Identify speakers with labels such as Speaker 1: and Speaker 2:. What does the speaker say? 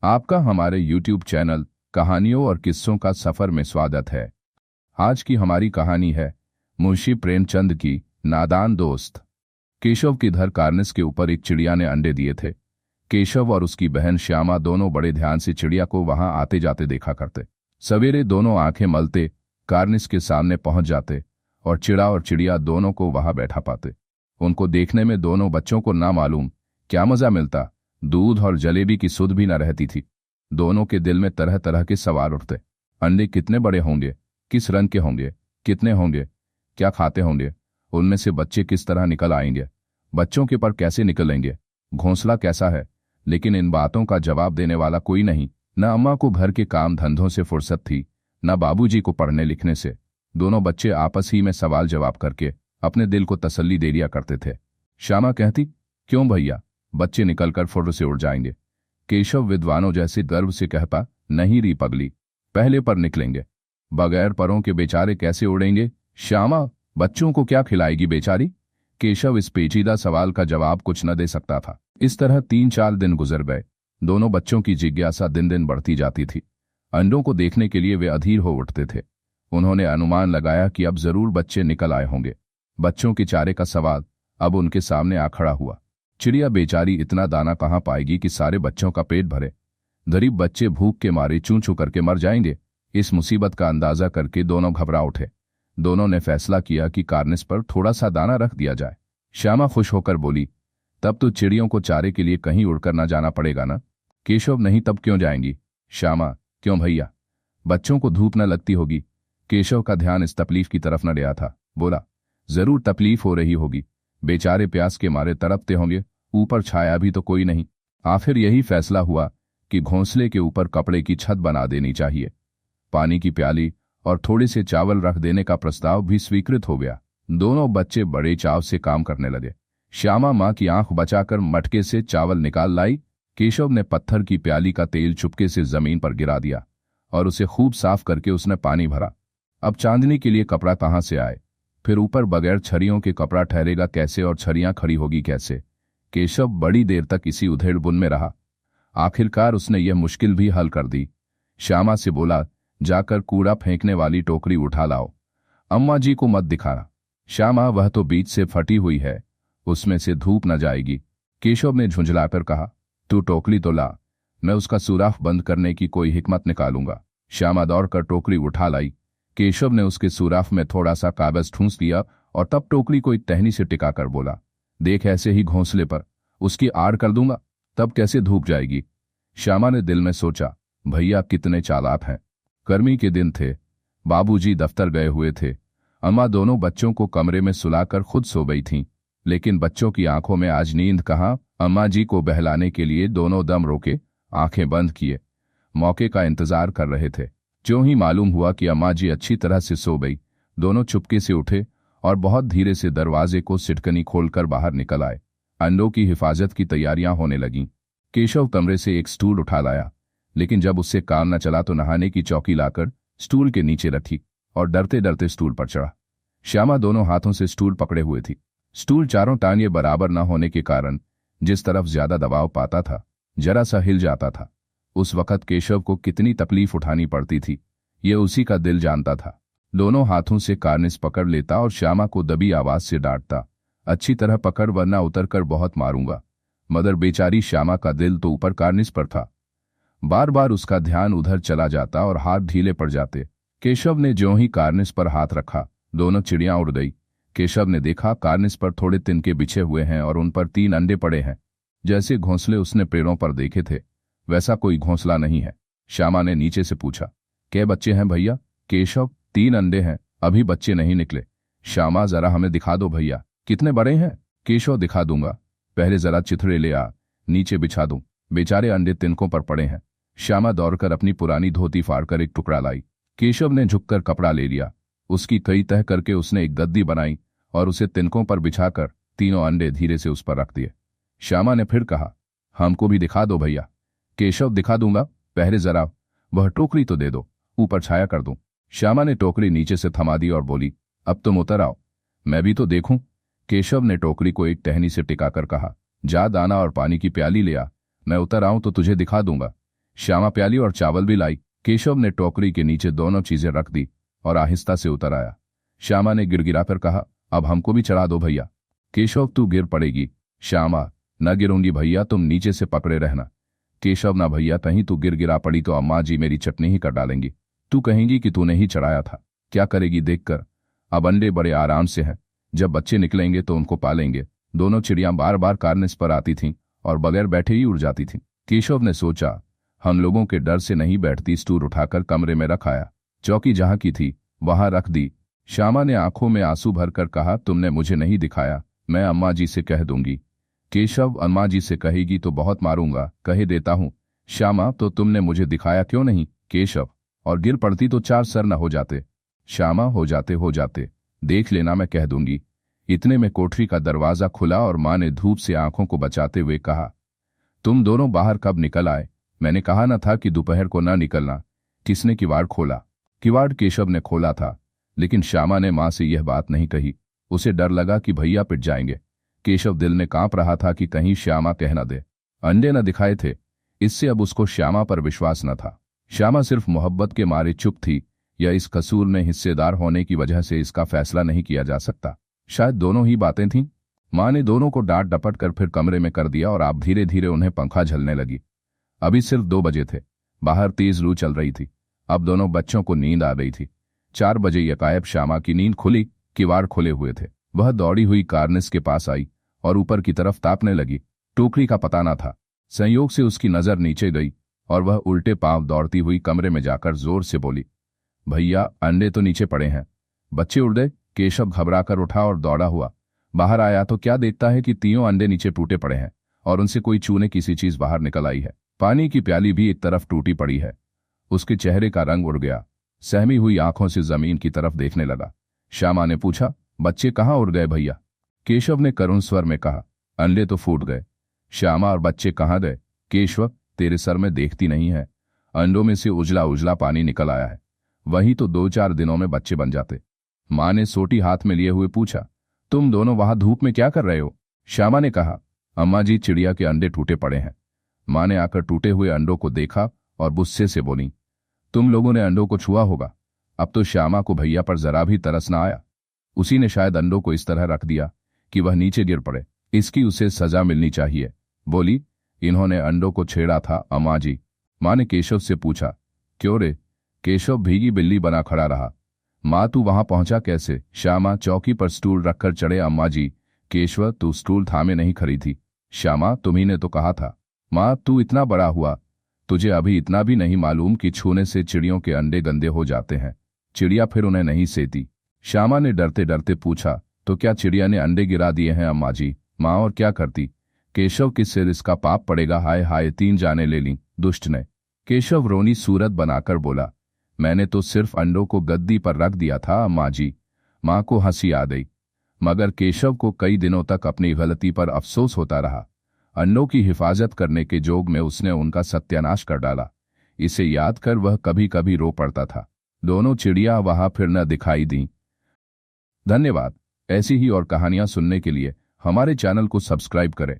Speaker 1: आपका हमारे YouTube channel कहानियों और किस्सों का सफर में स्वागत है। आज की हमारी कहानी है मुंशी प्रेमचंद की नादान दोस्त। केशव के घर कार्निस के ऊपर एक चिड़िया ने अंडे दिए थे। केशव और उसकी बहन श्यामा दोनों बड़े ध्यान से चिड़िया को वहां आते जाते देखा करते। सवेरे दोनों आंखें मलते कार्निस के सामने पहुंच जाते और चिड़िया दोनों को वहां बैठा पाते। उनको देखने में दोनों बच्चों को ना मालूम क्या मजा मिलता। दूध और जलेबी की सुध भी न रहती थी। दोनों के दिल में तरह तरह के सवाल उठते। अंडे कितने बड़े होंगे, किस रंग के होंगे, कितने होंगे, क्या खाते होंगे, उनमें से बच्चे किस तरह निकल आएंगे, बच्चों के पर कैसे निकलेंगे, घोंसला कैसा है। लेकिन इन बातों का जवाब देने वाला कोई नहीं। न अम्मा को घर के काम धंधों से फुर्सत थी, न बाबूजी को पढ़ने लिखने से। दोनों बच्चे आपस ही में सवाल जवाब करके अपने दिल को तसल्ली दे दिया करते थे। श्यामा कहती, क्यों भैया, बच्चे निकलकर फुर्र से उड़ जाएंगे। केशव विद्वानों जैसे गर्व से कहता, नहीं री पगली, पहले पर निकलेंगे, बगैर परों के बेचारे कैसे उड़ेंगे। श्यामा, बच्चों को क्या खिलाएगी बेचारी। केशव इस पेचीदा सवाल का जवाब कुछ न दे सकता था। इस तरह 3-4 दिन गुजर गए। दोनों बच्चों की जिज्ञासा दिन दिन बढ़ती जाती थी। अंडों को देखने के लिए वे अधीर हो उठते थे। उन्होंने अनुमान लगाया कि अब जरूर बच्चे निकल आए होंगे। बच्चों के चारे का सवाल अब उनके सामने आ खड़ा हुआ। चिड़िया बेचारी इतना दाना कहाँ पाएगी कि सारे बच्चों का पेट भरे। गरीब बच्चे भूख के मारे चूं चूं करके मर जाएंगे। इस मुसीबत का अंदाजा करके दोनों घबरा उठे। दोनों ने फैसला किया कि कार्निस पर थोड़ा सा दाना रख दिया जाए। श्यामा खुश होकर बोली, तब तो चिड़ियों को चारे के लिए कहीं उड़कर ना जाना पड़ेगा ना। केशव, नहीं तब क्यों जाएंगी। श्यामा, क्यों भैया, बच्चों को धूप न लगती होगी। केशव का ध्यान इस तकलीफ की तरफ न गया था। बोला, जरूर तकलीफ हो रही होगी, बेचारे प्यास के मारे तड़पते होंगे, ऊपर छाया भी तो कोई नहीं। आखिर यही फैसला हुआ कि घोंसले के ऊपर कपड़े की छत बना देनी चाहिए। पानी की प्याली और थोड़े से चावल रख देने का प्रस्ताव भी स्वीकृत हो गया। दोनों बच्चे बड़े चाव से काम करने लगे। श्यामा मां की आंख बचाकर मटके से चावल निकाल लाई। केशव ने पत्थर की प्याली का तेल चुपके से जमीन पर गिरा दिया और उसे खूब साफ करके उसने पानी भरा। अब चांदनी के लिए कपड़ा कहां से आए, फिर ऊपर बगैर छरियों के कपड़ा ठहरेगा कैसे और छरियां खड़ी होगी कैसे। केशव बड़ी देर तक इसी उधेड़-बुन में रहा। आखिरकार उसने यह मुश्किल भी हल कर दी। श्यामा से बोला, जाकर कूड़ा फेंकने वाली टोकरी उठा लाओ, अम्मा जी को मत दिखाना। श्यामा, वह तो बीच से फटी हुई है, उसमें से धूप न जाएगी। केशव ने झुंझलाकर कहा, तू टोकरी तो ला, मैं उसका सुराख बंद करने की कोई हिकमत निकालूंगा। श्यामा दौड़कर टोकरी उठा लाई। केशव ने उसके सुराख में थोड़ा सा कागज ठूंस दिया और तब टोकरी को एक टहनी से टिकाकर बोला, देख ऐसे ही घोंसले पर उसकी आड़ कर दूंगा, तब कैसे धूप जाएगी। श्यामा ने दिल में सोचा, भैया कितने चालाक हैं। गर्मी के दिन थे, बाबूजी दफ्तर गए हुए थे। अम्मा दोनों बच्चों को कमरे में सुलाकर खुद सो गई थीं, लेकिन बच्चों की आंखों में आज नींद कहाँ। अम्मा जी को बहलाने के लिए दोनों दम रोके, आंखें बंद किए, मौके का इंतजार कर रहे थे। ज्यों ही मालूम हुआ कि अम्मा जी अच्छी तरह से सो गई, दोनों चुपके से उठे और बहुत धीरे से दरवाजे को सिटकनी खोलकर बाहर निकल आए। अंडों की हिफाजत की तैयारियां होने लगीं। केशव कमरे से एक स्टूल उठा लाया, लेकिन जब उससे काम न चला तो नहाने की चौकी लाकर स्टूल के नीचे रखी और डरते डरते स्टूल पर चढ़ा। श्यामा दोनों हाथों से स्टूल पकड़े हुए थी। स्टूल चारों टांगे बराबर न होने के कारण जिस तरफ ज्यादा दबाव पाता था, जरा सा हिल जाता था। उस वक्त केशव को कितनी तकलीफ उठानी पड़ती थी, ये उसी का दिल जानता था। दोनों हाथों से कार्निस पकड़ लेता और श्यामा को दबी आवाज से डांटता, अच्छी तरह पकड़ वरना उतरकर बहुत मारूंगा। मगर बेचारी श्यामा का दिल तो ऊपर कार्निस पर था। बार बार उसका ध्यान उधर चला जाता और हाथ ढीले पड़ जाते। केशव ने ज्यों ही कार्निस पर हाथ रखा, दोनों चिड़ियां उड़ गई। केशव ने देखा कार्निस पर थोड़े तिनके बिछे हुए हैं और उन पर 3 अंडे पड़े हैं। जैसे घोंसले उसने पेड़ों पर देखे थे वैसा कोई घोंसला नहीं है। श्यामा ने नीचे से पूछा, कै बच्चे हैं भैया। केशव, 3 अंडे हैं, अभी बच्चे नहीं निकले। श्यामा, जरा हमें दिखा दो भैया, कितने बड़े हैं। केशव, दिखा दूंगा, पहले जरा चिथड़े ले आ, नीचे बिछा दूं, बेचारे अंडे तिनकों पर पड़े हैं। श्यामा दौड़कर अपनी पुरानी धोती फाड़कर एक टुकड़ा लाई। केशव ने झुककर कपड़ा ले लिया, उसकी कई तह करके उसने एक गद्दी बनाई और उसे तिनकों पर बिछाकर 3 अंडे धीरे से उस पर रख दिए। श्यामा ने फिर कहा, हमको भी दिखा दो भैया। केशव, दिखा दूंगा, पहले जरा वह टोकरी तो दे दो, ऊपर छाया कर दूं। श्यामा ने टोकरी नीचे से थमा दी और बोली, अब तुम उतर आओ, मैं भी तो देखूं। केशव ने टोकरी को एक टहनी से टिकाकर कहा, जा दाना और पानी की प्याली ले आ, मैं उतर आऊं तो तुझे दिखा दूंगा। श्यामा प्याली और चावल भी लाई। केशव ने टोकरी के नीचे दोनों चीजें रख दी और आहिस्ता से उतर आया। श्यामा ने गिड़गिड़ाकर कहा, अब हमको भी चढ़ा दो भैया। केशव, तू गिर पड़ेगी। श्यामा, न गिरूंगी भैया, तुम नीचे से पकड़े रहना। केशव, ना भैया, कहीं तू गिरा पड़ी तो अम्मा जी मेरी चटनी ही कर डालेंगी। तू कहेंगी कि तूने ही चढ़ाया था। क्या करेगी देखकर। अब अंडे बड़े आराम से हैं, जब बच्चे निकलेंगे तो उनको पालेंगे। दोनों चिड़ियां बार बार कार्निस पर आती थीं और बगैर बैठे ही उड़ जाती थीं। केशव ने सोचा, हम लोगों के डर से नहीं बैठती। स्टूल उठाकर कमरे में रखाया। चौकी जहां की थी वहां रख दी। श्यामा ने आंखों में आंसू भरकर कहा, तुमने मुझे नहीं दिखाया, मैं अम्मा जी से कह दूंगी। केशव, अम्मा जी से कहेगी तो बहुत मारूंगा, कहे देता हूं। श्यामा, तो तुमने मुझे दिखाया क्यों नहीं। केशव, और गिर पड़ती तो 4 सर न हो जाते। श्यामा, हो जाते, देख लेना, मैं कह दूंगी। इतने में कोठरी का दरवाजा खुला और मां ने धूप से आंखों को बचाते हुए कहा, तुम दोनों बाहर कब निकल आए। मैंने कहा न था कि दोपहर को ना निकलना। किसने किवाड़ खोला। किवाड़ केशव ने खोला था, लेकिन श्यामा ने मां से यह बात नहीं कही। उसे डर लगा कि भैया पिट जाएंगे। केशव दिल में कांप रहा था कि कहीं श्यामा कह न दे। अंडे न दिखाए थे, इससे अब उसको श्यामा पर विश्वास न था। श्यामा सिर्फ मोहब्बत के मारे चुप थी, या इस कसूर में हिस्सेदार होने की वजह से इसका फैसला नहीं किया जा सकता। शायद दोनों ही बातें थीं। मां ने दोनों को डांट डपट कर फिर कमरे में कर दिया और आप धीरे धीरे उन्हें पंखा झलने लगी। अभी सिर्फ 2 बजे थे। बाहर तेज लू चल रही थी। अब दोनों बच्चों को नींद आ गई थी। 4 बजे यकायब श्यामा की नींद खुली। किवाड़ खुले हुए थे। वह दौड़ी हुई कार्निस के पास आई और ऊपर की तरफ तापने लगी। टोकरी का पता न था। संयोग से उसकी नजर नीचे गई और वह उल्टे पांव दौड़ती हुई कमरे में जाकर जोर से बोली, भैया, अंडे तो नीचे पड़े हैं। बच्चे उड़ गए। केशव घबराकर उठा और दौड़ा हुआ बाहर आया तो क्या देखता है कि 3 अंडे नीचे टूटे पड़े हैं और उनसे कोई चूने किसी चीज बाहर निकल आई है। पानी की प्याली भी एक तरफ टूटी पड़ी है। उसके चेहरे का रंग उड़ गया। सहमी हुई आंखों से जमीन की तरफ देखने लगा। श्यामा ने पूछा, बच्चे कहाँ उड़ गए भैया। केशव ने करुण स्वर में कहा, अंडे तो फूट गए। श्यामा, और बच्चे कहाँ गए। केशव, तेरे सर में देखती नहीं है, अंडों में से उजला उजला पानी निकल आया है। वही तो 2-4 दिनों में बच्चे बन जाते। मां ने सोटी हाथ में लिए हुए पूछा, तुम दोनों वहां धूप में क्या कर रहे हो। श्यामा ने कहा, अम्मा जी, चिड़िया के अंडे टूटे पड़े हैं। मां ने आकर टूटे हुए अंडों को देखा और गुस्से से बोली, तुम लोगों ने अंडों को छुआ होगा। अब तो श्यामा को भैया पर जरा भी तरस न आया। उसी ने शायद अंडों को इस तरह रख दिया कि वह नीचे गिर पड़े। इसकी उसे सजा मिलनी चाहिए। बोली, इन्होंने अंडों को छेड़ा था अम्मा जी। मां ने केशव से पूछा, क्यों रे। केशव भीगी बिल्ली बना खड़ा रहा। मां, तू वहां पहुंचा कैसे। श्यामा, चौकी पर स्टूल रखकर चढ़े अम्मा जी। केशव, तू स्टूल थामे नहीं खड़ी थी। श्यामा, तुम्ही ने तो कहा था। मां, तू इतना बड़ा हुआ, तुझे अभी इतना भी नहीं मालूम कि छूने से चिड़ियों के अंडे गंदे हो जाते हैं। चिड़िया फिर उन्हें नहीं सेती। श्यामा ने डरते डरते पूछा, तो क्या चिड़िया ने अंडे गिरा दिए हैं अम्मा जी। मां, और क्या करती। केशव, किस सिर इसका पाप पड़ेगा। हाय हाय, 3 जाने ले ली दुष्ट ने। केशव रोनी सूरत बनाकर बोला, मैंने तो सिर्फ अंडों को गद्दी पर रख दिया था अम्मा जी। मां को हंसी आ गई, मगर केशव को कई दिनों तक अपनी गलती पर अफसोस होता रहा। अंडों की हिफाजत करने के जोग में उसने उनका सत्यानाश कर डाला। इसे याद कर वह कभी कभी रो पड़ता था। दोनों चिड़िया वहां फिर न दिखाई दी। धन्यवाद। ऐसी ही और कहानियां सुनने के लिए हमारे चैनल को सब्सक्राइब करें।